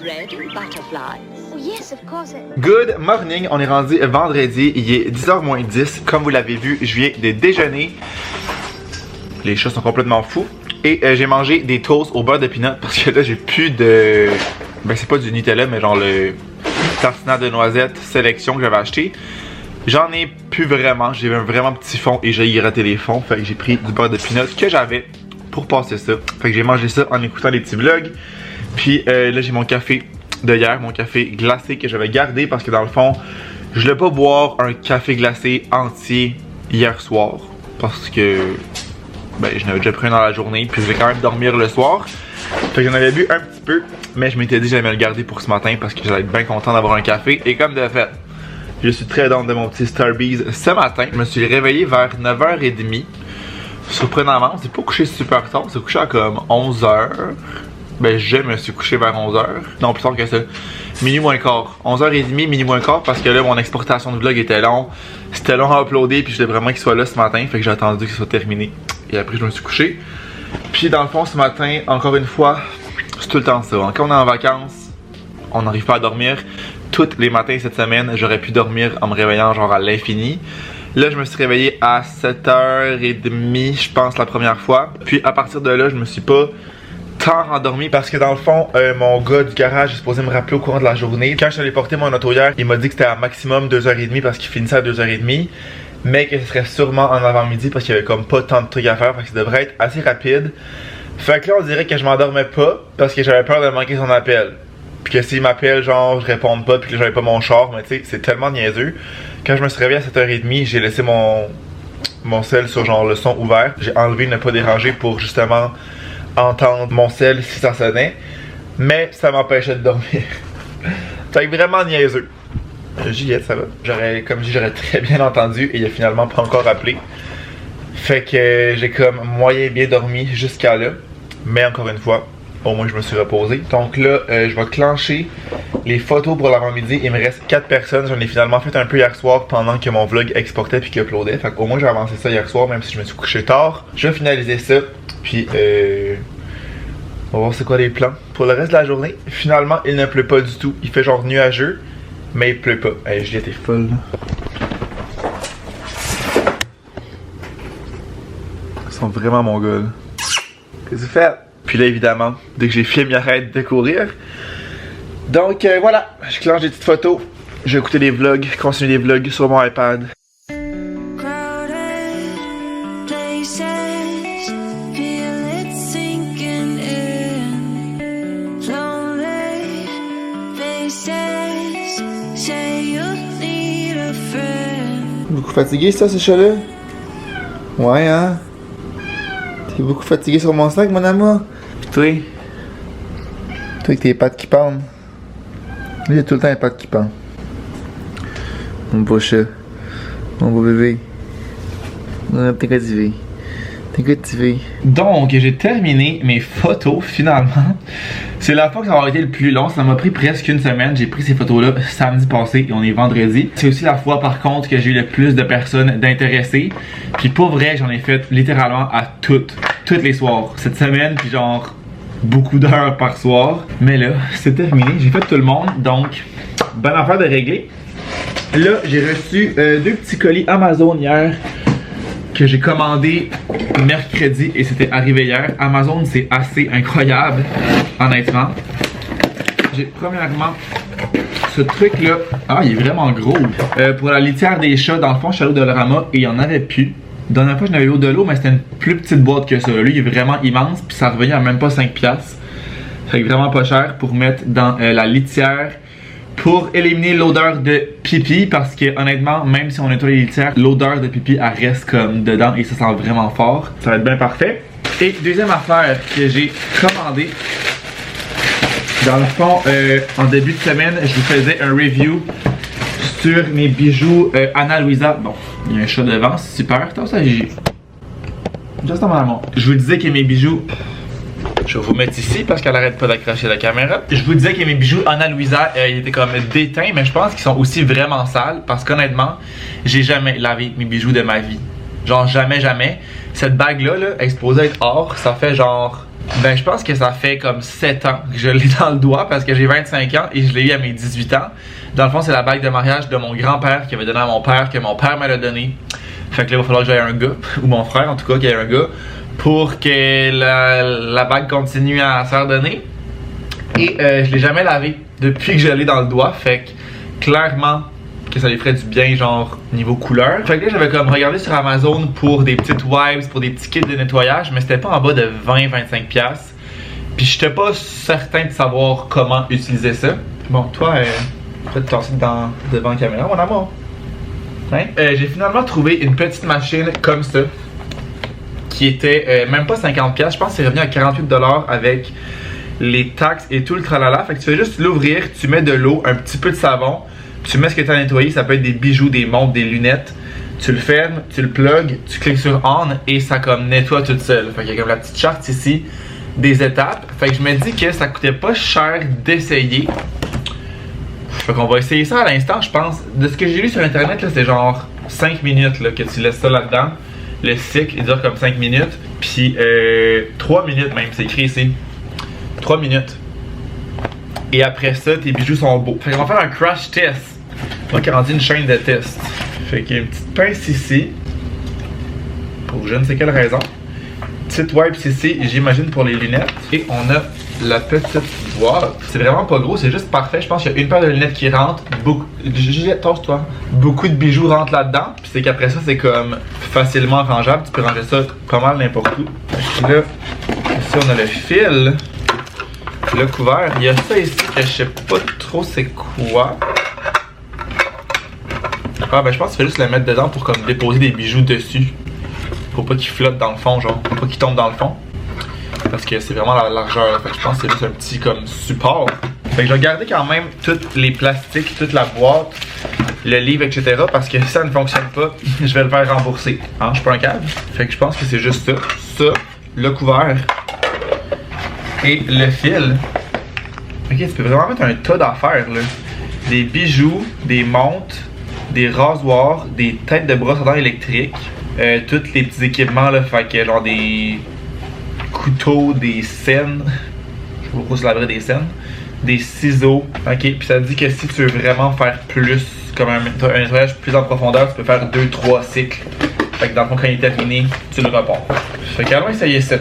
bread and butterflies. Oh, yes, of course. Good morning, on est rendu vendredi, il est 10h moins 10. Comme vous l'avez vu, je viens de déjeuner. Les chats sont complètement fous. Et j'ai mangé des toasts au beurre de peanut parce que là j'ai plus de... Ben c'est pas du Nutella mais genre le tartinade de noisettes sélection que j'avais acheté. J'en ai plus vraiment, j'ai un vraiment petit fond et j'ai gratté les fonds. Fait que j'ai pris du beurre de peanut que j'avais pour passer ça. Fait que j'ai mangé ça en écoutant les petits vlogs. Puis là j'ai mon café de hier, mon café glacé que j'avais gardé parce que dans le fond, je voulais pas boire un café glacé entier hier soir. Parce que ben, je n'avais déjà pris un dans la journée, puis je vais quand même dormir le soir. Fait que j'en avais bu un petit peu, mais je m'étais dit que j'allais me le garder pour ce matin parce que j'allais être bien content d'avoir un café. Et comme de fait, je suis très down de mon petit Starbucks ce matin. Je me suis réveillé vers 9h30. Surprenamment, on s'est pas couché super tard, on s'est couché à comme 11h. Ben je me suis couché vers 11h. Non, plus tard que ça. Minuit moins quart. 11h30, minuit moins quart parce que là mon exportation de vlog était long. C'était long à uploader puis je voulais vraiment qu'il soit là ce matin. Fait que j'ai attendu que ce soit terminé. Et après je me suis couché. Puis dans le fond ce matin, encore une fois, c'est tout le temps ça. Quand on est en vacances, on n'arrive pas à dormir. Tous les matins cette semaine, j'aurais pu dormir en me réveillant genre à l'infini. Là je me suis réveillé à 7h30 je pense la première fois. Puis à partir de là je me suis pas tant endormi parce que dans le fond mon gars du garage est supposé me rappeler au courant de la journée. Quand je suis allé porter mon auto hier, il m'a dit que c'était à maximum 2h30 parce qu'il finissait à 2h30. Mais que ce serait sûrement en avant-midi parce qu'il y avait comme pas tant de trucs à faire. Fait que ça devrait être assez rapide. Fait que là on dirait que je m'endormais pas parce que j'avais peur de manquer son appel. Puis que s'il m'appelle genre je réponds pas puis que j'avais pas mon char. Mais tu sais c'est tellement niaiseux. Quand je me suis réveillé à 7h30 j'ai laissé mon cell sur genre le son ouvert. J'ai enlevé ne pas déranger pour justement entendre mon cell si ça sonnait. Mais ça m'empêchait de dormir. Fait que vraiment niaiseux. Juliette, ça va? Comme je dis, j'aurais très bien entendu et il a finalement pas encore appelé. Fait que j'ai comme moyen bien dormi jusqu'à là. Mais encore une fois, au moins je me suis reposé. Donc là, je vais clencher les photos pour l'avant-midi. Il me reste 4 personnes. J'en ai finalement fait un peu hier soir pendant que mon vlog exportait puis qu'il uploadait. Fait qu'au moins j'ai avancé ça hier soir même si je me suis couché tard. Je vais finaliser ça. Puis on va voir c'est quoi les plans pour le reste de la journée. Finalement, il ne pleut pas du tout. Il fait genre nuageux. Mais il pleut pas. Hey, Juliette est folle là. Ils sont vraiment mon gars là. Qu'est-ce que tu fais? Puis là évidemment, dès que j'ai fini, il arrête de courir. Donc voilà, je clenche des petites photos. Je vais écouter des vlogs, continuer des vlogs sur mon iPad. Beaucoup fatigué ça, ce chat-là? Ouais, hein? T'es beaucoup fatigué sur mon sac, mon amour? Pis toi? Toi avec tes pattes qui pendent? Lui, il a tout le temps les pattes qui pendent. Mon beau chat. Mon beau bébé. T'es cultivé. T'es cultivé. Donc, j'ai terminé mes photos finalement. C'est la fois que ça va été le plus long. Ça m'a pris presque une semaine. J'ai pris ces photos-là samedi passé et on est vendredi. C'est aussi la fois par contre que j'ai eu le plus de personnes d'intéressés. Puis pour vrai, j'en ai fait littéralement à toutes les soirs cette semaine. Puis genre beaucoup d'heures par soir. Mais là, c'est terminé. J'ai fait tout le monde. Donc, bonne affaire de régler. Là, j'ai reçu 2 petits colis Amazon hier que j'ai commandé mercredi et c'était arrivé hier. Amazon, c'est assez incroyable, honnêtement. J'ai premièrement ce truc là. Ah, il est vraiment gros. Pour la litière des chats, dans le fond, je suis allé au Dollarama et il y en avait plus. La dernière fois, je n'avais eu au de l'eau, mais c'était une plus petite boîte que ça. Lui, il est vraiment immense, puis ça revenait à même pas 5$. Fait que vraiment pas cher pour mettre dans la litière. Pour éliminer l'odeur de pipi, parce que honnêtement, même si on nettoie les litières, l'odeur de pipi elle reste comme dedans et ça sent vraiment fort. Ça va être bien parfait. Et deuxième affaire que j'ai commandé, dans le fond, en début de semaine, je vous faisais un review sur mes bijoux Ana Luisa. Bon, il y a un chat devant, c'est super. Attends, ça j'ai. Juste en maman. Je vous disais que mes bijoux. Je vais vous mettre ici parce qu'elle arrête pas d'accrocher la caméra. Je vous disais que mes bijoux Ana Luisa, ils étaient comme déteints, mais je pense qu'ils sont aussi vraiment sales parce qu'honnêtement, j'ai jamais lavé mes bijoux de ma vie. Genre jamais. Cette bague là, elle est supposée être or, ça fait genre Ben je pense que ça fait comme 7 ans que je l'ai dans le doigt parce que j'ai 25 ans et je l'ai eu à mes 18 ans. Dans le fond, c'est la bague de mariage de mon grand-père qui avait donné à mon père, que mon père me l'a donné. Fait que là, il va falloir que j'aille un gars, ou mon frère en tout cas, qu'il y ait un gars, pour que la bague continue à se faire donner. Et je l'ai jamais lavé depuis que je l'ai dans le doigt. Fait que clairement que ça lui ferait du bien, genre niveau couleur. Fait que là, j'avais comme regardé sur Amazon pour des petites wipes, pour des petits kits de nettoyage, mais c'était pas en bas de 20-25$. Puis j'étais pas certain de savoir comment utiliser ça. Bon, toi, tu te tasser devant la caméra, mon amour. Hein? J'ai finalement trouvé une petite machine comme ça, qui était même pas 50$, je pense que c'est revenu à 48$ avec les taxes et tout le tralala. Fait que tu fais juste l'ouvrir, tu mets de l'eau, un petit peu de savon, tu mets ce que tu as nettoyé, ça peut être des bijoux, des montres, des lunettes. Tu le fermes, tu le plugs, tu cliques sur on et ça comme nettoie tout seul. Fait qu'il y a comme la petite charte ici des étapes. Fait que je me dis que ça coûtait pas cher d'essayer. Fait qu'on va essayer ça à l'instant, je pense. De ce que j'ai lu sur internet, là, c'est genre 5 minutes là, que tu laisses ça là-dedans. Le cycle, il dure comme 5 minutes. Puis 3 minutes même, c'est écrit ici. 3 minutes. Et après ça, tes bijoux sont beaux. Fait qu'on va faire un crash test. Moi qui ai rendu une chaîne de tests. Fait qu'il y a une petite pince ici. Pour je ne sais quelle raison. Petite wipe ici, j'imagine pour les lunettes. Et on a la petite boîte. C'est vraiment pas gros, c'est juste parfait. Je pense qu'il y a une paire de lunettes qui rentre. Tosse-toi. Beaucoup de bijoux rentrent là-dedans. Puis c'est qu'après ça, c'est comme facilement rangeable. Tu peux ranger ça pas mal n'importe où. Puis là, ici on a le fil. Le couvert. Il y a ça ici que je sais pas trop c'est quoi. Ah ben je pense qu'il faut juste le mettre dedans pour comme déposer des bijoux dessus. Pour pas qu'ils flottent dans le fond, genre. Pour pas qu'ils tombent dans le fond. Parce que c'est vraiment la largeur. Là. Fait que je pense que c'est juste un petit comme support. Fait que je vais garder quand même tous les plastiques, toute la boîte, le livre, etc. Parce que si ça ne fonctionne pas, je vais le faire rembourser. Hein, je suis pas un câble. Fait que je pense que c'est juste ça. Ça, le couvert et le fil. Ok, tu peux vraiment mettre un tas d'affaires là. Des bijoux, des montres, des rasoirs, des têtes de brosse à dents électriques, tous les petits équipements là, fait que genre des couteaux, des scènes, je sais pas pourquoi se laverait des scènes, des ciseaux, ok, puis ça dit que si tu veux vraiment faire plus, comme un nettoyage plus en profondeur, tu peux faire 2-3 cycles, fait que dans le fond quand il est terminé, tu le repars. Fait qu'allons essayer ça.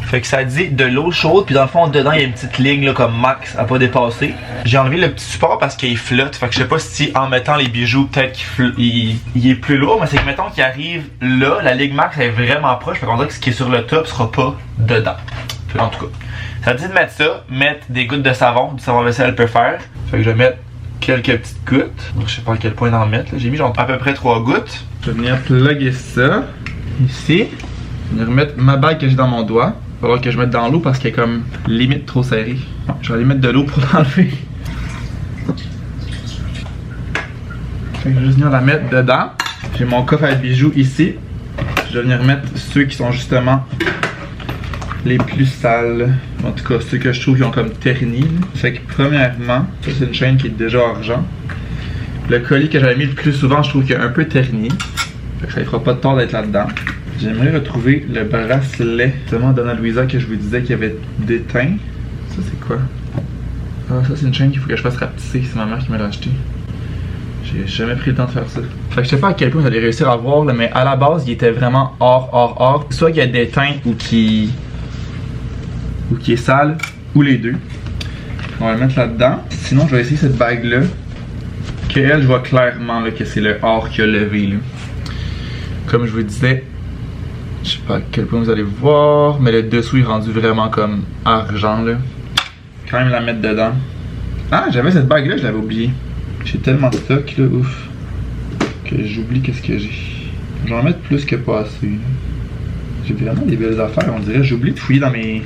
Fait que ça dit de l'eau chaude, puis dans le fond, dedans, il y a une petite ligne là, comme max à pas dépasser. J'ai enlevé le petit support parce qu'il flotte. Fait que je sais pas si en mettant les bijoux, peut-être qu'il est plus lourd, mais c'est que mettons qu'il arrive là, la ligne max est vraiment proche. Fait qu'on dirait que ce qui est sur le top sera pas dedans. En tout cas, ça dit de mettre ça, mettre des gouttes de savon, du savon vaisselle peut faire. Fait que je vais mettre quelques petites gouttes. Donc, je sais pas à quel point en mettre. J'ai mis genre à peu près 3 gouttes. Je vais venir plugger ça ici. Je vais venir remettre ma bague que j'ai dans mon doigt. Il va falloir que je mette dans l'eau parce qu'elle est comme limite trop serrée. Bon, je vais aller mettre de l'eau pour l'enlever. Je vais juste venir la mettre dedans. J'ai mon coffre à bijoux ici. Je vais venir mettre ceux qui sont justement les plus sales. En tout cas, ceux que je trouve qui ont comme terni. Fait que premièrement, ça c'est une chaîne qui est déjà argent. Le collier que j'avais mis le plus souvent, je trouve qu'il est un peu terni. Fait que ça ne fera pas de tort d'être là-dedans. J'aimerais retrouver le bracelet de Donna Luisa que je vous disais qu'il avait déteint. Ça c'est quoi? Ah, ça c'est une chaîne qu'il faut que je fasse rapetisser, c'est ma mère qui me l'a acheté. J'ai jamais pris le temps de faire ça. Fait que je sais pas à quel point vous allez réussir à voir, là, mais à la base il était vraiment or. Soit qu'il a déteint ou qui est sale, ou les deux. On va le mettre là-dedans. Sinon je vais essayer cette bague là. Que elle, je vois clairement là, que c'est le or qui a levé là. Comme je vous disais, je sais pas à quel point vous allez voir, mais le dessous est rendu vraiment comme argent là. Quand même la mettre dedans. Ah, j'avais cette bague là, je l'avais oublié. J'ai tellement de stock là, ouf, que j'oublie qu'est-ce que j'ai. Je vais en mettre plus que pas assez. J'ai vraiment des belles affaires, on dirait. J'oublie de fouiller dans mes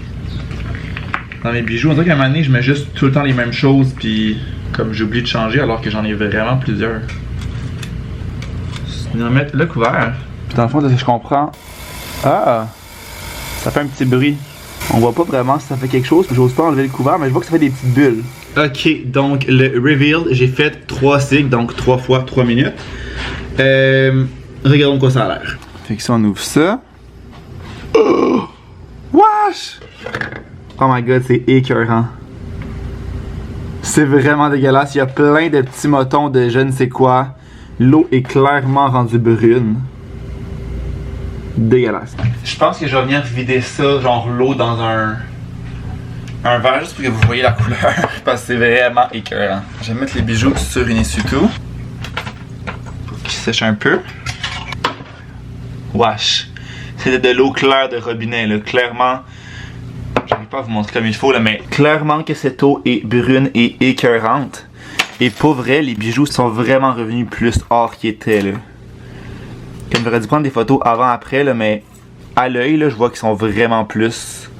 bijoux. On dirait qu'à un moment donné, je mets juste tout le temps les mêmes choses, puis comme j'oublie de changer alors que j'en ai vraiment plusieurs. Je vais en mettre le couvert. Puis dans le fond, de ce que je comprends, ah, ça fait un petit bruit. On voit pas vraiment si ça fait quelque chose, puis j'ose pas enlever le couvert, mais je vois que ça fait des petites bulles. Ok, donc le reveal, j'ai fait 3 cycles, donc 3 fois 3 minutes. Regardons quoi ça a l'air. Fait que si on ouvre ça. Oh! Wesh! Oh my god, c'est écœurant. C'est vraiment dégueulasse. Il y a plein de petits motons de je ne sais quoi. L'eau est clairement rendue brune. Dégueulasse. Je pense que je vais venir vider ça, genre l'eau dans un verre juste pour que vous voyez la couleur. Parce que c'est vraiment écœurant. Je vais mettre les bijoux sur une essuie-tout. Pour qu'ils sèchent un peu. Wesh. C'était de l'eau claire de robinet, là. Clairement. J'arrive pas à vous montrer comme il faut, là, mais clairement que cette eau est brune et écœurante. Et pour vrai, les bijoux sont vraiment revenus plus or qu'ils étaient, là. Comme j'aurais dû prendre des photos avant-après, là, mais à l'œil, là, je vois qu'ils sont vraiment plus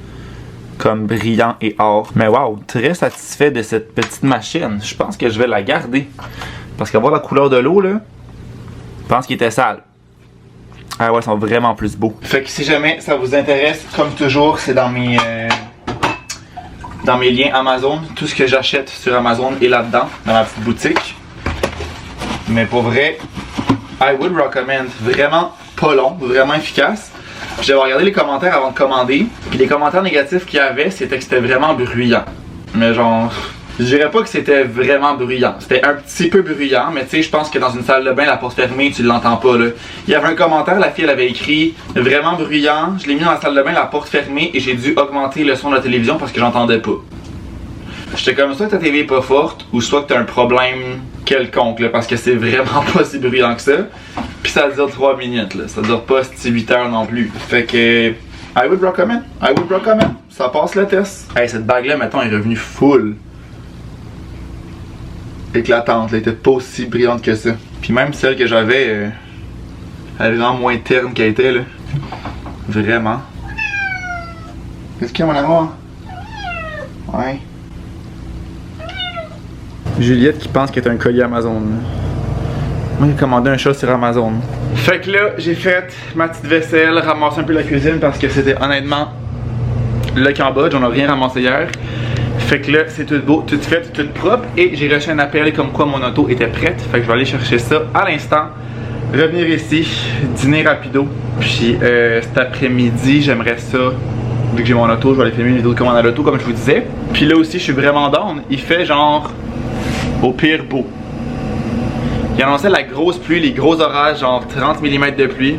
comme brillants et or. Mais waouh, très satisfait de cette petite machine. Je pense que je vais la garder. Parce qu'à voir la couleur de l'eau, là, je pense qu'il était sale. Ah ouais, ils sont vraiment plus beaux. Fait que si jamais ça vous intéresse, comme toujours, c'est dans mes liens Amazon. Tout ce que j'achète sur Amazon est là-dedans, dans ma petite boutique. Mais pour vrai, I would recommend. Vraiment pas long, vraiment efficace. J'avais regardé les commentaires avant de commander. Puis les commentaires négatifs qu'il y avait, c'était que c'était vraiment bruyant. Mais genre, je dirais pas que c'était vraiment bruyant. C'était un petit peu bruyant, mais tu sais, je pense que dans une salle de bain, la porte fermée, tu l'entends pas là. Il y avait un commentaire, la fille elle avait écrit vraiment bruyant. Je l'ai mis dans la salle de bain, la porte fermée, et j'ai dû augmenter le son de la télévision parce que j'entendais pas. J'étais comme soit que ta TV est pas forte, ou soit que t'as un problème quelconque là, parce que c'est vraiment pas si bruyant que ça. Puis ça dure 3 minutes là, ça dure pas 8 heures non plus. Fait que I would recommend. Ça passe le test. Hey, cette bague là, mettons, est revenue full éclatante, elle était pas aussi brillante que ça. Puis même celle que j'avais, elle est vraiment moins terne qu'elle était là. Vraiment. Qu'est-ce qu'il y a, mon amour? Ouais. Juliette qui pense qu'elle est un colis Amazon. Moi j'ai commandé un chat sur Amazon. Fait que là, j'ai fait ma petite vaisselle, ramassé un peu la cuisine parce que c'était honnêtement le Cambodge, on a rien ramassé hier. Fait que là, c'est tout beau, tout fait, tout propre. Et j'ai reçu un appel comme quoi mon auto était prête. Fait que je vais aller chercher ça à l'instant. Revenir ici, dîner rapido. Puis cet après-midi, j'aimerais ça. Vu que j'ai mon auto, je vais aller filmer une vidéo de commande à l'auto comme je vous disais. Puis là aussi, je suis vraiment down. Il fait genre au pire beau. Il annonçait la grosse pluie, les gros orages, genre 30 mm de pluie.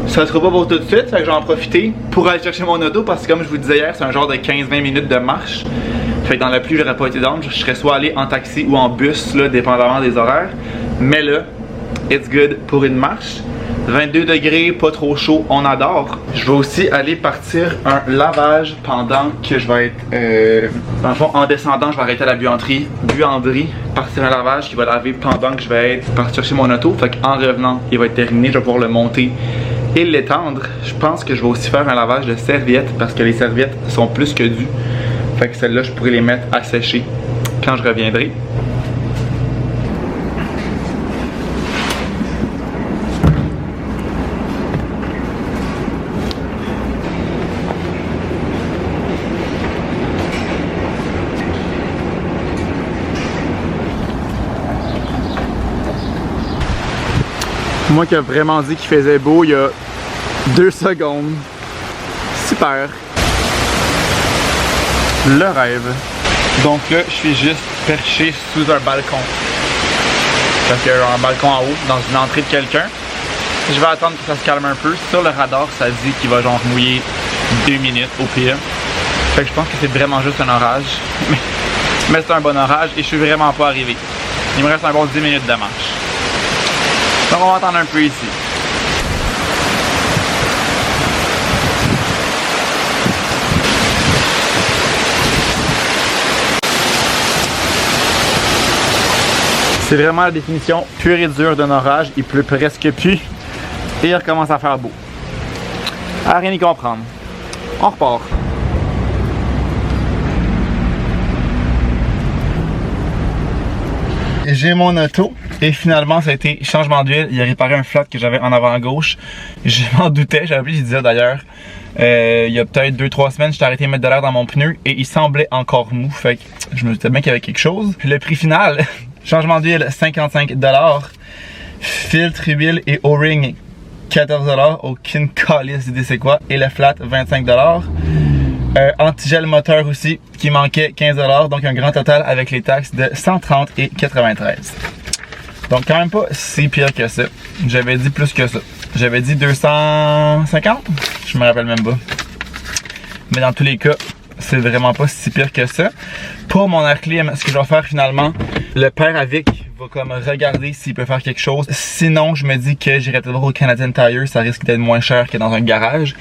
Ça sera pas pour tout de suite, fait que je vais en profiter pour aller chercher mon auto parce que comme je vous disais hier, c'est un genre de 15-20 minutes de marche. Fait que dans la pluie, j'aurais pas été down, je serais soit allé en taxi ou en bus, là, dépendamment des horaires. Mais là, it's good pour une marche. 22 degrés, pas trop chaud, on adore. Je vais aussi aller partir un lavage pendant que je vais être... dans le fond, en descendant, je vais arrêter à la buanderie, partir un lavage qui va laver pendant que je vais être parti chercher mon auto. Fait qu'en revenant, il va être terminé, je vais pouvoir le monter et l'étendre. Je pense que je vais aussi faire un lavage de serviettes parce que les serviettes sont plus que dues. Fait que celles-là, je pourrais les mettre à sécher quand je reviendrai. Moi qui a vraiment dit qu'il faisait beau il y a 2 secondes. Super. Le rêve. Donc là, je suis juste perché sous un balcon. Parce qu'il y a un balcon en haut, dans une entrée de quelqu'un. Je vais attendre que ça se calme un peu. Sur le radar, ça dit qu'il va genre mouiller 2 minutes au pire. Fait que je pense que c'est vraiment juste un orage. Mais c'est un bon orage et je suis vraiment pas arrivé. Il me reste un bon 10 minutes de marche. Donc on va attendre un peu ici. C'est vraiment la définition pure et dure d'un orage. Il pleut presque plus et il recommence à faire beau. À rien y comprendre. On repart. J'ai mon auto et finalement ça a été changement d'huile. Il a réparé un flat que j'avais en avant à gauche. Je m'en doutais, j'avais oublié de dire d'ailleurs. Il y a peut-être 2-3 semaines, j'étais arrêté de mettre de l'air dans mon pneu et il semblait encore mou. Fait que je me doutais bien qu'il y avait quelque chose. Le prix final, changement d'huile 55$. Filtre, huile et O-ring 14$. Aucune calice d'idée c'est quoi. Et le flat 25$. Antigel moteur aussi qui manquait 15$, donc un grand total avec les taxes de 130 et 93. Donc quand même pas si pire que ça. J'avais dit plus que ça. J'avais dit 250? Je me rappelle même pas. Mais dans tous les cas, c'est vraiment pas si pire que ça. Pour mon air clim, ce que je vais faire finalement, le père Avic va comme regarder s'il peut faire quelque chose. Sinon, je me dis que j'irai peut-être voir au Canadian Tire, ça risque d'être moins cher que dans un garage.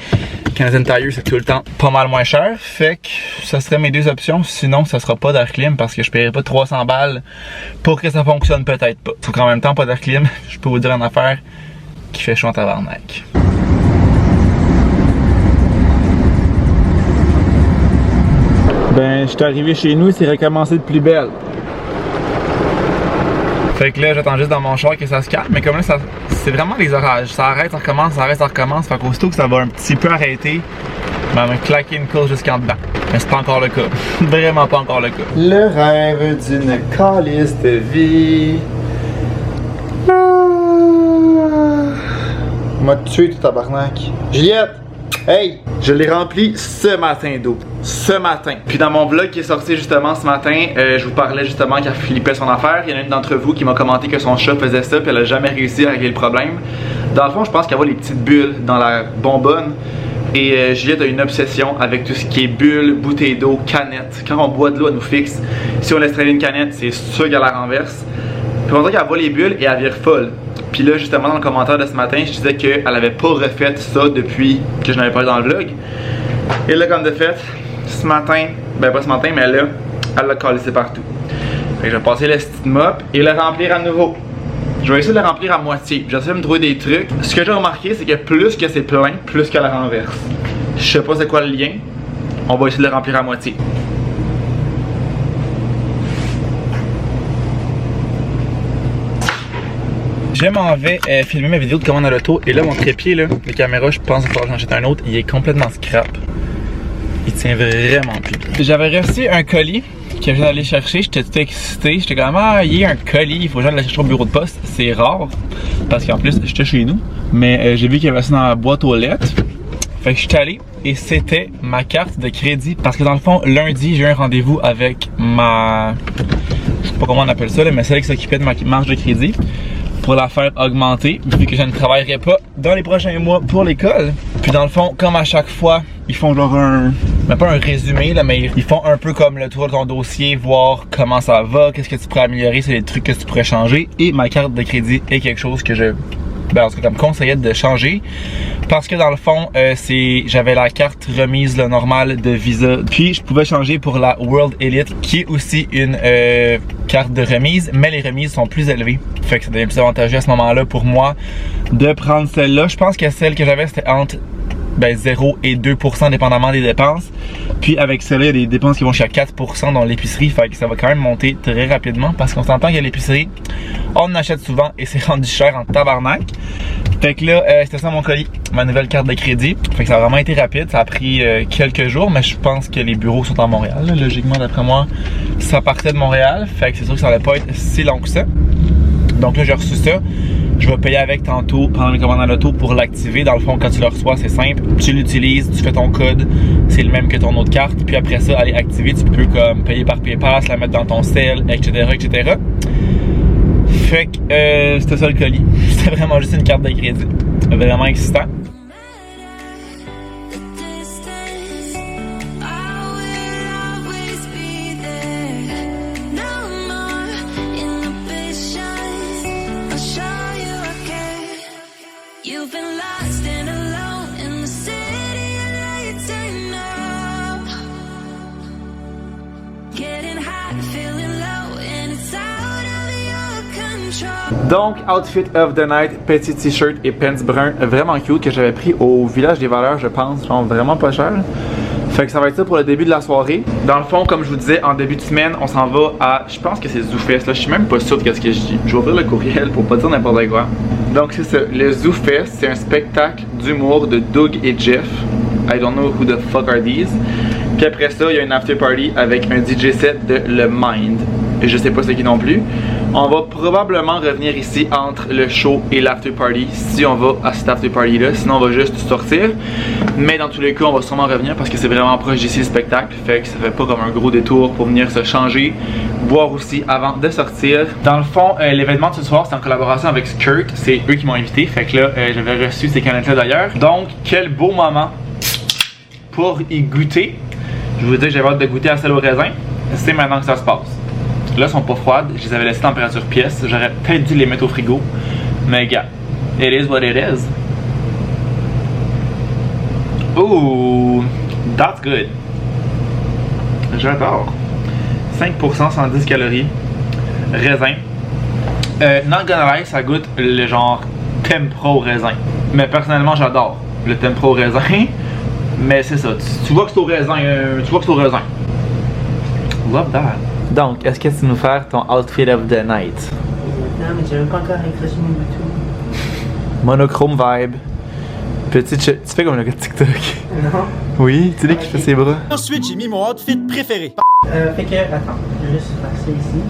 Canadian Tire, c'est tout le temps pas mal moins cher. Fait que ça serait mes deux options. Sinon, ça sera pas d'air clim parce que je paierai pas 300 balles pour que ça fonctionne peut-être pas. Sauf qu'en même temps, pas d'air clim, je peux vous dire une affaire qui fait chaud en tabarnak. Ben, je suis arrivé chez nous, c'est recommencé de plus belle. Fait que là, j'attends juste dans mon char que ça se calme, mais comme là, c'est vraiment des orages. Ça arrête, ça recommence, ça arrête, ça recommence. Fait qu'aussitôt que ça va un petit peu arrêter, ben, on va me claquer une course jusqu'en dedans. Mais c'est pas encore le cas. Vraiment pas encore le cas. Le rêve d'une calice de vie. M'a tué tout tabarnak. Juliette! Hey! Je l'ai rempli ce matin d'eau. Ce matin. Puis dans mon vlog qui est sorti justement ce matin, je vous parlais justement qu'elle flippait son affaire. Il y en a une d'entre vous qui m'a commenté que son chat faisait ça puis elle a jamais réussi à régler le problème. Dans le fond, je pense qu'elle voit les petites bulles dans la bonbonne. Et Juliette a une obsession avec tout ce qui est bulles, bouteilles d'eau, canettes. Quand on boit de l'eau, elle nous fixe. Si on laisse traîner une canette, c'est sûr qu'elle la renverse. Puis on dirait qu'elle voit les bulles et elle vire folle. Puis là, justement, dans le commentaire de ce matin, je disais qu'elle avait pas refait ça depuis que je n'avais pas dans le vlog. Et là, comme de fait, ce matin, ben pas ce matin, mais là, elle l'a calissé partout. Fait que je vais passer le petit mop et le remplir à nouveau. Je vais essayer de le remplir à moitié. J'essaie de me trouver des trucs. Ce que j'ai remarqué, c'est que plus que c'est plein, plus qu'elle renverse. Je sais pas c'est quoi le lien. On va essayer de le remplir à moitié. Je m'en vais filmer ma vidéo de commande à l'auto et là mon trépied là, la caméra, je pense qu'il va falloir que j'en achète un autre, il est complètement scrap. Il tient vraiment plus. J'avais reçu un colis que je viens d'aller chercher, j'étais tout excité, j'étais comme il y a un colis, il faut que j'aille le chercher au bureau de poste, c'est rare parce qu'en plus j'étais chez nous, mais j'ai vu qu'il y avait ça dans la boîte aux lettres. Fait que je suis allé et c'était ma carte de crédit parce que dans le fond lundi j'ai eu un rendez-vous avec ma, je sais pas comment on appelle ça là, mais celle qui s'occupait de ma marge de crédit. Pour la faire augmenter, vu que je ne travaillerai pas dans les prochains mois pour l'école. Puis dans le fond, comme à chaque fois, ils font genre mais pas un résumé là, mais ils font un peu comme le tour de ton dossier, voir comment ça va, qu'est-ce que tu pourrais améliorer, c'est des trucs que tu pourrais changer. Et ma carte de crédit est quelque chose que je, en tout cas, comme conseillais de changer. Parce que dans le fond, j'avais la carte remise là, normale de Visa. Puis je pouvais changer pour la World Elite, qui est aussi une carte de remise, mais les remises sont plus élevées. Fait que ça devient plus avantageux à ce moment-là pour moi de prendre celle-là. Je pense que celle que j'avais, c'était entre 0 et 2% dépendamment des dépenses. Puis avec celle-là, il y a des dépenses qui vont jusqu'à 4% dans l'épicerie. Fait que ça va quand même monter très rapidement parce qu'on s'entend qu'à l'épicerie, on en achète souvent et c'est rendu cher en tabarnak. Fait que là, c'était ça mon colis, ma nouvelle carte de crédit. Fait que ça a vraiment été rapide, ça a pris quelques jours, mais je pense que les bureaux sont à Montréal. Là. Logiquement, d'après moi, ça partait de Montréal. Fait que c'est sûr que ça allait pas être si long que ça. Donc là, j'ai reçu ça. Je vais payer avec tantôt pendant mes commandes à l'auto pour l'activer. Dans le fond, quand tu le reçois, c'est simple. Tu l'utilises, tu fais ton code, c'est le même que ton autre carte. Puis après ça, aller activer, tu peux comme payer par PayPass, la mettre dans ton cell, etc., etc. Fait que c'était ça le colis. C'était vraiment juste une carte de crédit. Vraiment excitant. Donc, outfit of the night, petit t-shirt et pants brun vraiment cute que j'avais pris au Village des Valeurs, je pense, genre vraiment pas cher. Fait que ça va être ça pour le début de la soirée. Dans le fond, comme je vous disais, en début de semaine, on s'en va à, je pense que c'est ZooFest, là, je suis même pas sûr de ce que je dis. Je vais ouvrir le courriel pour pas dire n'importe quoi. Donc c'est ça, le ZooFest, c'est un spectacle d'humour de Doug et Jeff. I don't know who the fuck are these. Puis après ça, il y a une after party avec un DJ set de Le Mind. Et je sais pas c'est qui non plus. On va probablement revenir ici entre le show et l'after party si on va à cet after party là, sinon on va juste sortir. Mais dans tous les cas, on va sûrement revenir parce que c'est vraiment proche d'ici le spectacle, fait que ça fait pas comme un gros détour pour venir se changer, boire aussi avant de sortir. Dans le fond, l'événement de ce soir c'est en collaboration avec Skirt, c'est eux qui m'ont invité, fait que là j'avais reçu ces canettes là d'ailleurs. Donc quel beau moment pour y goûter. Je vous dis que j'avais hâte de goûter à celle au raisin. C'est maintenant que ça se passe. Là, elles sont pas froides. Je les avais laissées température pièce. J'aurais peut-être dû les mettre au frigo. Mais gars, it is what it is. Ooh, that's good. J'adore. 5%, 110 calories. Raisin. Not gonna lie, ça goûte le genre tempra au raisin. Mais personnellement, j'adore le tempra au raisin. Mais c'est ça, tu vois que c'est au raisin, Love that. Donc, est-ce que tu nous faire ton outfit of the night? Non, mais j'avais pas encore accroché mon bouton. Monochrome vibe. Petit tu fais comme le gars de TikTok. Non. Oui, tu sais qui fait ses bras. Ensuite, j'ai mis mon outfit préféré. Fait que, attends, je vais juste faire ça ici.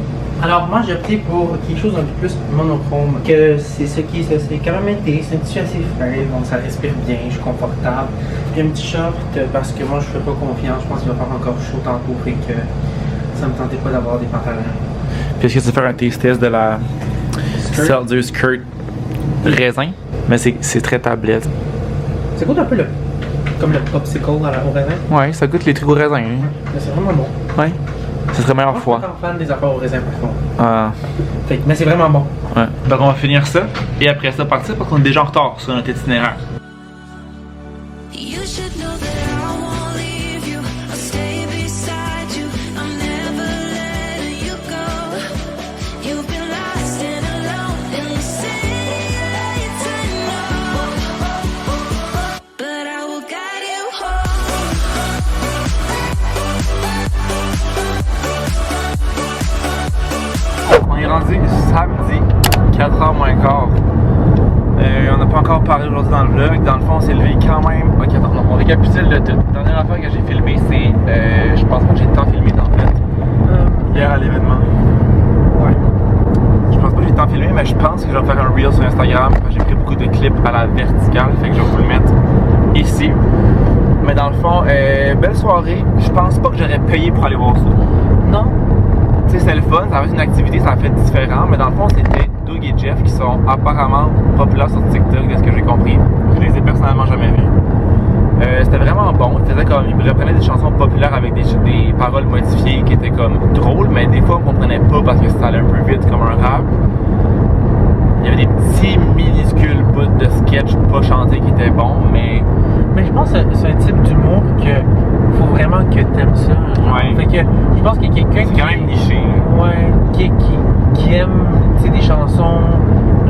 Alors, moi, j'ai opté pour quelque chose un peu plus monochrome. Que c'est ce qui est, c'est quand même été, c'est un tissu assez frais, donc ça respire bien, je suis confortable. Puis un petit short parce que moi, je fais pas confiance, je pense qu'il va faire encore chaud tantôt, fait que ça me tentait pas d'avoir des pantalons. Puis est-ce que tu veux faire un taste test de la Seltzer Skirt raisin? Mais c'est très tablette. Ça goûte un peu comme le popsicle au raisin. Ouais, ça goûte les trucs au raisin. Hein? Mais c'est vraiment bon. Ouais. Ça serait meilleur Moi, fois. je suis pas fan des affaires au raisin par contre. Ah. Mais c'est vraiment bon. Ouais. Donc on va finir ça et après ça partir parce qu'on est déjà en retard sur notre itinéraire. On est rendu samedi, 4h moins quart. On n'a pas encore parlé aujourd'hui dans le vlog. Dans le fond, on s'est levé quand même. Ok, attends, non, on récapitule le tout. La dernière affaire que j'ai filmé, c'est. Je pense pas que j'ai tant filmé en fait. Hier à l'événement. Ouais. Je pense pas que j'ai tant filmé, mais je pense que je vais faire un reel sur Instagram. J'ai pris beaucoup de clips à la verticale, fait que je vais vous le mettre ici. Mais dans le fond, belle soirée. Je pense pas que j'aurais payé pour aller voir ça. Non? Tu sais, c'est le fun, ça va être une activité, ça fait différent, mais dans le fond, c'était Doug et Jeff qui sont apparemment populaires sur TikTok, de ce que j'ai compris. Je les ai personnellement jamais vus. C'était vraiment bon, ils reprenaient des chansons populaires avec des paroles modifiées qui étaient comme drôles, mais des fois on comprenait pas parce que ça allait un peu vite comme un rap. Il y avait des petits minuscules bouts de sketch pas chantés qui étaient bons, mais je pense que c'est un type d'humour que faut vraiment que t'aimes ça. Ouais. Fait que je pense qu'il y a quelqu'un c'est quand même niché. Ouais, qui aime des chansons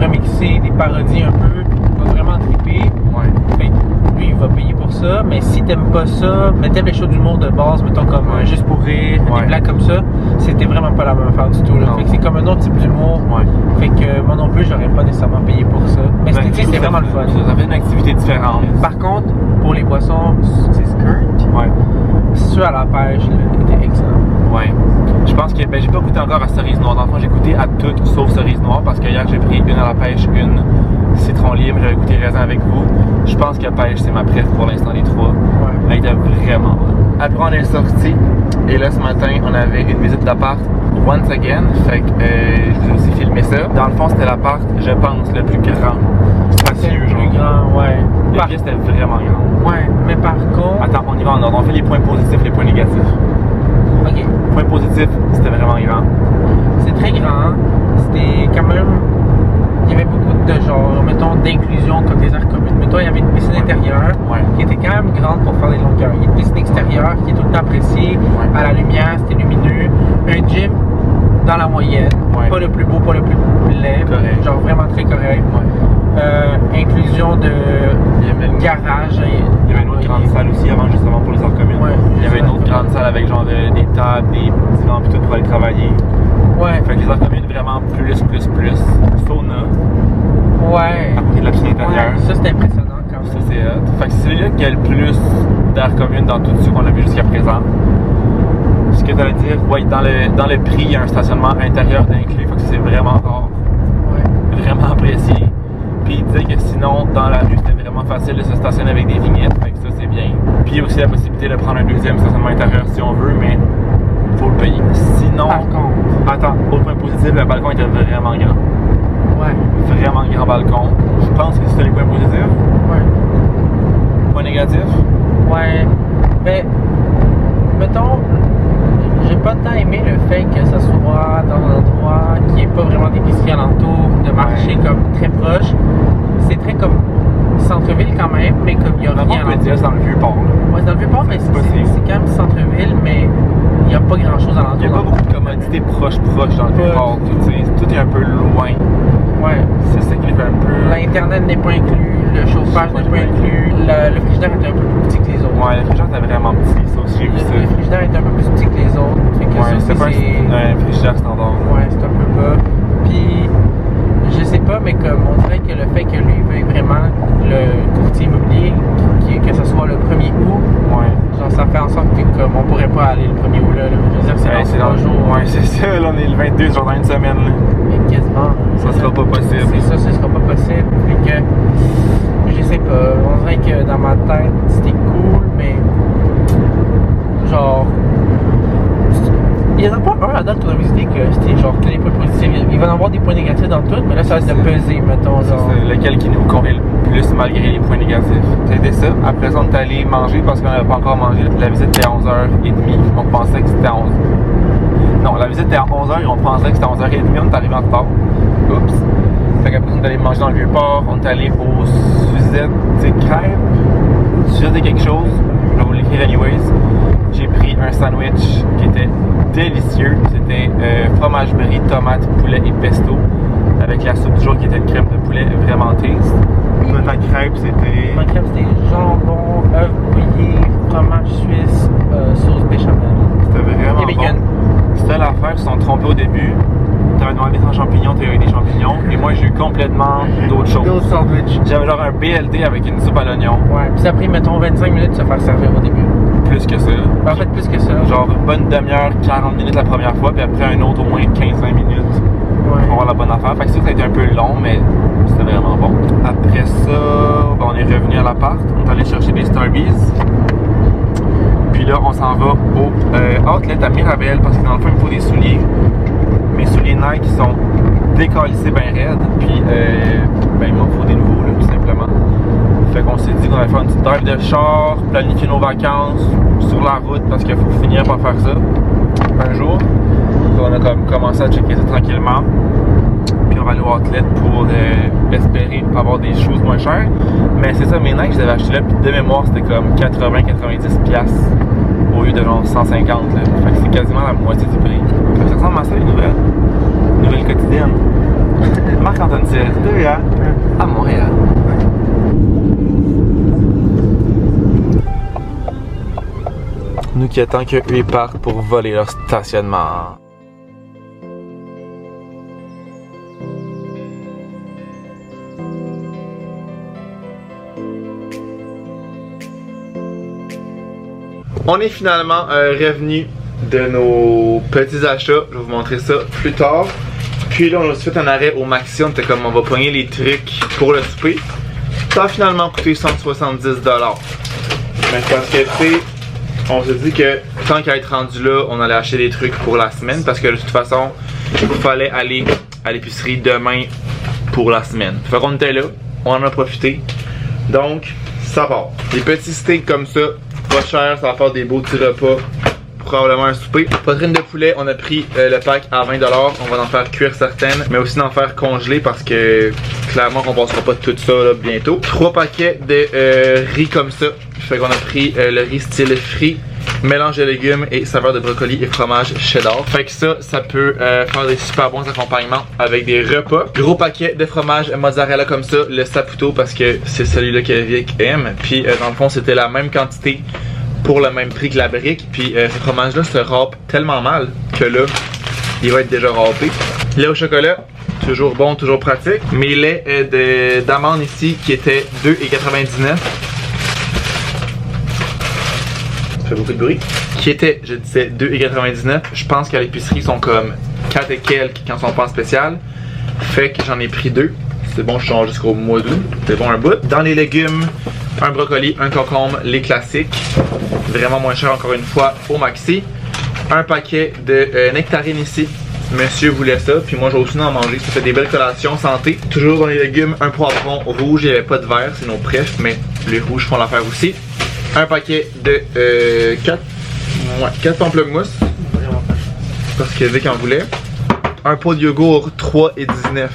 remixées, des parodies un peu, va vraiment triper. Ouais. Fait que lui il va payer pour ça, mais si t'aimes pas ça, mais t'aimes les shows d'humour de base, mettons comme Juste pour rire, des blagues comme ça, c'était vraiment pas la même affaire du tout. Là. Fait que c'est comme un autre type d'humour. Ouais. Fait que moi non plus j'aurais pas nécessairement payé pour ça. Mais c'était vraiment le fun. Ça fait une activité différente. Par contre, pour les boissons, c'est Skirt. Ouais. Ceux à la pêche, c'était excellent. Ouais. Je pense que j'ai pas goûté encore à cerise noire. Dans le fond, j'ai goûté à toutes sauf cerise noire parce que hier j'ai pris une à la pêche, une citron libre, j'avais goûté raisin avec vous. Je pense que pêche c'est ma préf pour l'instant des trois. Ouais. Elle était vraiment bonne. Après on est sorti et là ce matin on avait une visite d'appart once again. Fait que je vous ai aussi filmé ça. Dans le fond c'était l'appart, je pense, le plus grand. Spacieux, Le plus grand, ouais. La pièce était vraiment grande. Ouais, mais par contre. Attends, on y va en ordre. On fait les points positifs, les points négatifs. Ok. Point positif, c'était vraiment grand. C'est très grand. C'était quand même. Il y avait beaucoup de genre, mettons, d'inclusion comme des aires communes. Mettons, il y avait une piscine intérieure qui était quand même grande pour faire des longueurs. Il y a une piscine extérieure qui est tout le temps appréciée, à la lumière, c'était lumineux. Un gym dans la moyenne. Pas le plus beau, pas le plus laid. Correct. Genre vraiment très correct. Inclusion de garage. Il y avait une autre grande salle aussi justement pour les heures communes. Ouais, il y avait une autre grande salle avec genre des tables, des divans pis tout pour aller travailler. Ouais. Fait que les heures communes vraiment plus. Sauna. Ouais. À côté de la piscine intérieure. Ouais, ça c'est impressionnant quand même. Ça c'est hot. Fait que c'est celui-là qui a le plus d'air commune dans tout ce qu'on a vu jusqu'à présent. ce que tu allais dire, ouais, dans le prix, il y a un stationnement intérieur d'inclus. Fait que c'est vraiment rare. Ouais. Vraiment apprécié. Puis il disait que sinon, dans la rue, c'était vraiment facile de se stationner avec des vignettes. Fait que ça, c'est bien. Puis il y a aussi la possibilité de prendre un deuxième stationnement intérieur si on veut, mais faut le payer. Sinon. Par contre. Attends, autre point positif, le balcon était vraiment grand. Ouais. Vraiment grand balcon. Je pense que c'était les points positifs. Ouais. Point négatif. Ouais. Mais, mettons, j'ai pas tant aimé le fait que ça soit dans un endroit qui est pas vraiment d'épicerie alentour, de marché comme très proche. C'est très comme centre-ville quand même, mais comme il y a rien On peut dire c'est dans le Vieux-Port. Ouais, c'est dans le Vieux-Port, mais c'est quand même centre-ville, mais il n'y a pas grand-chose alentour. Il n'y a pas beaucoup de commodités proches dans le Vieux-Port. Tout est un peu loin. Ouais. C'est ça qui fait un peu. L'Internet n'est pas inclus, le chauffage n'est pas inclus, le frigidaire est un peu plus petit que les autres. Ouais, le frigidaire était vraiment petit, ça aussi, j'ai vu ça. Le frigidaire est un peu plus petit que les autres. Fait que Ouais, ça, c'est pas un frigidaire standard. Ouais, c'est un peu bas. Puis, je sais pas, mais comme on dirait que le fait que lui veuille vraiment le courtier immobilier, que ce soit le 1er août, Ouais. genre ça fait en sorte que comme on pourrait pas aller le 1er août là. Je veux dire, c'est dans 3 jours. Ouais, c'est ça, là on est le 22, genre dans une semaine. Là. Mais quasiment. Ça sera pas possible. C'est ça, ça sera pas possible. Fait que, je sais pas, on dirait que dans ma tête, c'était cool, mais genre, il y en a pas un à date qu'on a visité que c'était genre que les points positifs. Il va y en avoir des points négatifs dans tout, mais là ça va être de peser, mettons. Genre. C'est lequel qui nous convient le plus malgré les points négatifs. C'était ça. Après ça, on est allé manger parce qu'on n'avait pas encore mangé. La visite était à 11h30. On pensait que c'était à 11h. Non, la visite était à 11h et on pensait que c'était à 11h30. On est arrivé en retard. Oups. Fait qu'après, on est allé manger dans le Vieux-Port. On est allé au Suzette Crêpes. Suzette quelque chose. Je vais vous l'écrire anyways. J'ai pris un sandwich qui était délicieux. C'était fromage brie, tomate, poulet et pesto. Avec la soupe du jour qui était une crème de poulet vraiment taste. Ta crêpe, c'était. Ma crêpe, c'était jambon, œufs brouillés, fromage suisse, sauce béchamel. C'était vraiment et bacon. Bon. C'était l'affaire, ils se sont trompés au début. T'avais demandé sans champignons, t'avais eu des champignons. Et moi, j'ai eu complètement d'autres choses. D'autres sandwichs. J'avais genre un BLT avec une soupe à l'oignon. Ouais, puis ça a pris, mettons, 25 minutes de se faire servir au début. Plus que ça. En fait, plus que ça. Genre une bonne demi-heure, 40 minutes la première fois, puis après un autre au moins 15-20 minutes. Ouais. Pour avoir la bonne affaire. Fait que ça a été un peu long, mais c'était vraiment bon. Après ça, on est revenu à l'appart. On est allé chercher des Starbies. Puis là, on s'en va au outlet à Mirabel parce que dans le fond, il me faut des souliers. Mes souliers Nike sont décalissés bien raides. Puis, il m'en faut des nouveaux, là, tout simplement. Fait qu'on s'est dit qu'on allait faire une petite drive de char, planifier nos vacances sur la route parce qu'il faut finir par faire ça un jour. On a commencé à checker ça tranquillement. Puis on va aller au outlet pour espérer avoir des choses moins chères. Mais c'est ça, mes Nike, je les avais achetés là, puis de mémoire, c'était comme 80-90$ au lieu de genre 150$. Là. Fait que c'est quasiment la moitié du prix. Fait que ça ressemble à ça, les nouvelles. Nouvelles quotidiennes. Marc-Antoine Cyr, TVA, à Montréal. Nous qui attendons qu'eux ils partent pour voler leur stationnement. On est finalement revenu de nos petits achats. Je vais vous montrer ça plus tard. Puis là, on a aussi fait un arrêt au Maxi. On était comme, on va poigner les trucs pour le souper. Ça a finalement coûté 170$. Mais parce que, tu sais, on s'est dit que tant qu'à être rendu là, on allait acheter des trucs pour la semaine. Parce que de toute façon, il fallait aller à l'épicerie demain pour la semaine. Fait qu'on était là, on en a profité. Donc, ça part. Des petits steaks comme ça. Pas cher, ça va faire des beaux petits repas. Probablement un souper. Poitrine de poulet, on a pris le pack à 20$. On va en faire cuire certaines, mais aussi en faire congeler parce que clairement on passera pas tout ça là, bientôt. 3 paquets de riz comme ça. Fait qu'on a pris le riz style frit, mélange de légumes et saveur de brocoli et fromage cheddar. Fait que ça peut faire des super bons accompagnements avec des repas. Gros paquet de fromage mozzarella comme ça, le saputo parce que c'est celui-là que Vic aime. Puis dans le fond c'était la même quantité pour le même prix que la brique. Puis ce fromage-là se râpe tellement mal que là, il va être déjà râpé. Lait au chocolat, toujours bon, toujours pratique. Mes laits d'amande ici qui étaient 2,99$. ça fait beaucoup de bruit. Qui était, je disais, 2,99. Je pense qu'à l'épicerie, ils sont comme 4 et quelques quand ils sont pas en spécial. Fait que j'en ai pris 2. C'est bon, je change jusqu'au mois d'août. C'est bon un bout. Dans les légumes, un brocoli, un concombre, les classiques. Vraiment moins cher encore une fois au Maxi. Un paquet de nectarines ici. Monsieur voulait ça, puis moi j'ai aussi en manger. Ça fait des belles collations santé. Toujours dans les légumes, un poivron rouge. Il n'y avait pas de vert, c'est nos préfs, mais les rouges font l'affaire aussi. Un paquet de 4 pamplemousses. Vraiment pas cher. Parce que Vic en voulait. Un pot de yogourt, 3,19.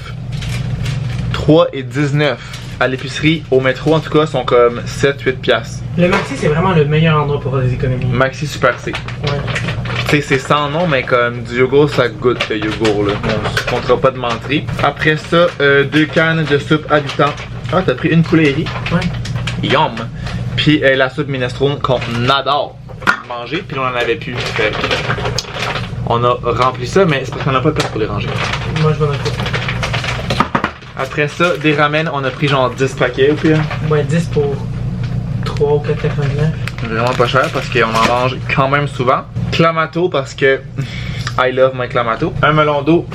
3,19. À l'épicerie, au métro en tout cas, sont comme 7-8 piastres. Le Maxi, c'est vraiment le meilleur endroit pour faire des économies. Maxi Super C. Ouais. Tu sais, c'est sans nom, mais comme du yogourt, ça goûte le yogourt là. On se comptera pas de menterie. Après ça, 2 cannes de soupe habitant. Ah, t'as pris une poulet riz? Ouais. Yum! Puis la soupe minestrone qu'on adore manger, puis on en avait plus. Fait on a rempli ça, mais c'est parce qu'on n'a pas de place pour les ranger. Moi, je vais en côté. Après ça, des ramen, on a pris genre 10 paquets ou pire. Ouais, 10 pour 3 ou 4,99. Vraiment pas cher parce qu'on en mange quand même souvent. Clamato parce que I love my Clamato. Un melon d'eau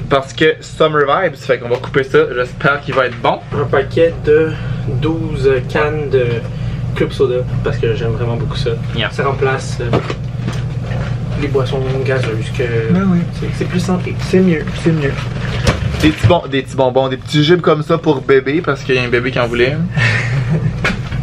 parce que Summer Vibes, fait qu'on va couper ça. J'espère qu'il va être bon. Un paquet de 12 cannes de Club Soda parce que j'aime vraiment beaucoup ça. Yeah. Ça remplace les boissons gazeuses que oui. c'est plus santé. C'est mieux, c'est mieux. Des petits bonbons, des petits jupes comme ça pour bébé parce qu'il y a un bébé qui en voulait.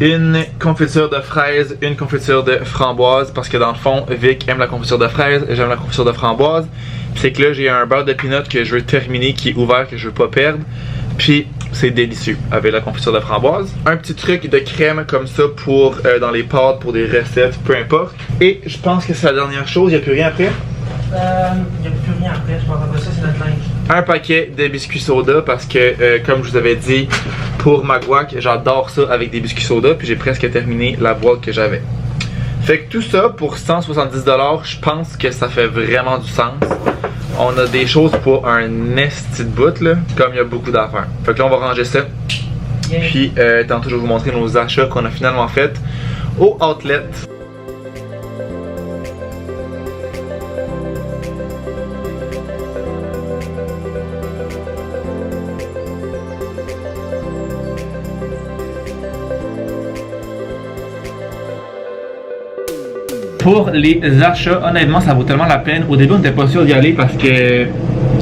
Une confiture de fraises, une confiture de framboise parce que dans le fond, Vic aime la confiture de fraises, j'aime la confiture de framboise. C'est que là, j'ai un beurre de peanut que je veux terminer qui est ouvert, que je veux pas perdre. Puis c'est délicieux avec la confiture de framboise. Un petit truc de crème comme ça pour dans les pâtes, pour des recettes, peu importe. Et je pense que c'est la dernière chose, il n'y a plus rien après. Il n'y a plus rien après, je m'en rappelle ça, c'est notre linge. Un paquet de biscuits soda parce que, comme je vous avais dit, pour ma guac, j'adore ça avec des biscuits soda. Puis j'ai presque terminé la boîte que j'avais. Fait que tout ça pour 170$, je pense que ça fait vraiment du sens. On a des choses pour un esti de bout là, comme il y a beaucoup d'affaires. Fait que là on va ranger ça. Yeah. Puis tantôt je vais vous montrer nos achats qu'on a finalement fait au outlet. Pour les achats, honnêtement, ça vaut tellement la peine. Au début, on n'était pas sûr d'y aller parce que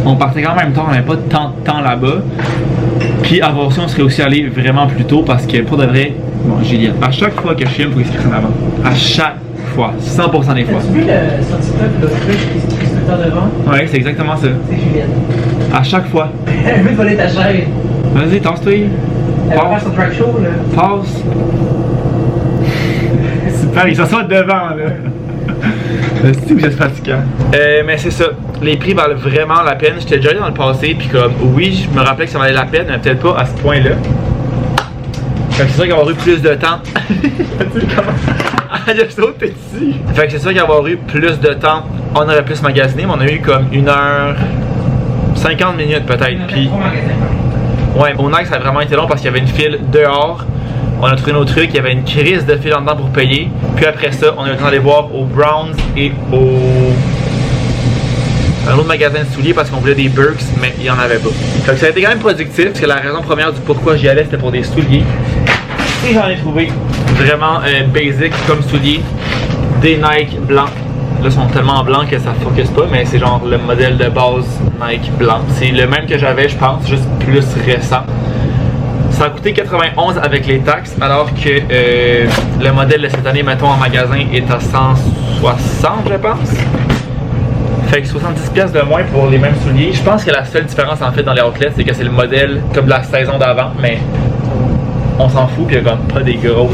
on partait quand même tard, on n'avait pas tant de temps là-bas. Puis avoir ça, on serait aussi allé vraiment plus tôt parce que pour de vrai, bon, Juliette, à chaque fois que je filme, il faut qu'il se prenne avant. À chaque fois, 100% des fois. As-tu vu le sorti-top, le truc qui se met en devant? Ouais, c'est exactement ça. C'est Juliette. À chaque fois. Elle veut voler ta chaise. Vas-y, tasse-toi. Elle va faire son track show, là. Passe. Super, il s'assoit devant là. C'est vous êtes fatigant. Mais c'est ça. Les prix valent vraiment la peine. J'étais déjà allé dans le passé, puis comme oui, je me rappelais que ça valait la peine, mais peut-être pas à ce point-là. Fait que c'est sûr qu'avoir eu plus de temps. Il y a trop petit. Fait que c'est sûr qu'avoir eu plus de temps, on aurait plus magasiné, mais on a eu comme 1h 50 minutes peut-être. Puis ouais, au Nike ça a vraiment été long parce qu'il y avait une file dehors. On a trouvé nos trucs, il y avait une crise de fil en dedans pour payer. Puis après ça, on a eu le temps d'aller voir au Browns et un autre magasin de souliers parce qu'on voulait des Birks, mais il n'y en avait pas. Donc ça a été quand même productif parce que la raison première du pourquoi j'y allais, c'était pour des souliers. Et j'en ai trouvé vraiment basic comme souliers. Des Nike blancs. Là, ils sont tellement blancs que ça focus pas, mais c'est genre le modèle de base Nike blanc. C'est le même que j'avais, je pense, juste plus récent. Ça a coûté 91 avec les taxes, alors que le modèle de cette année, mettons, en magasin est à 160, je pense. Fait que 70$ de moins pour les mêmes souliers. Je pense que la seule différence, en fait, dans les outlets, c'est que c'est le modèle comme de la saison d'avant, mais on s'en fout, puis il n'y a comme pas des grosses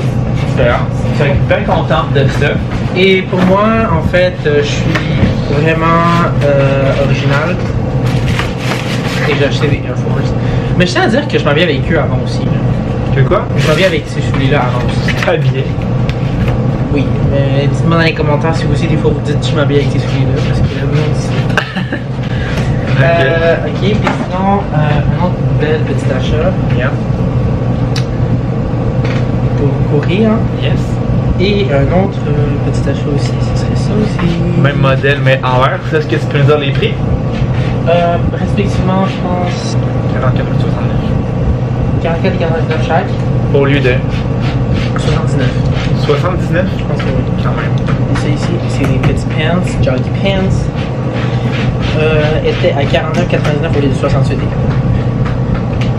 différences. Fait que bien content de ça. Et pour moi, en fait, je suis vraiment original. Et j'ai acheté des Air Force. Mais je tiens à dire que je m'habille avec eux avant aussi. Que quoi? Je m'habille avec ces souliers-là avant aussi. Très bien. Oui, mais dites-moi dans les commentaires si vous aussi des fois vous dites que je m'habille avec ces souliers-là, parce que là, oui, on dit ok, puis sinon, un autre bel petit achat. Yeah. Pour courir, hein. Yes. Et un autre petit achat aussi, ce serait ça aussi. Même modèle, mais en vert. Est-ce que tu peux nous dire les prix? Respectivement, je pense 44 et 69. 44 et 49 chaque. Au lieu de 79. 79? Je pense que oui. Quand même. Et ça ici, c'est des petits pants, joggy pants. Était à 49,99 au lieu de 68.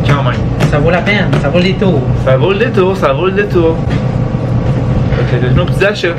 Quand même. Ça vaut la peine, ça vaut le détour. Ça vaut le détour, ça vaut le détour. Ok, c'est nos petits achats.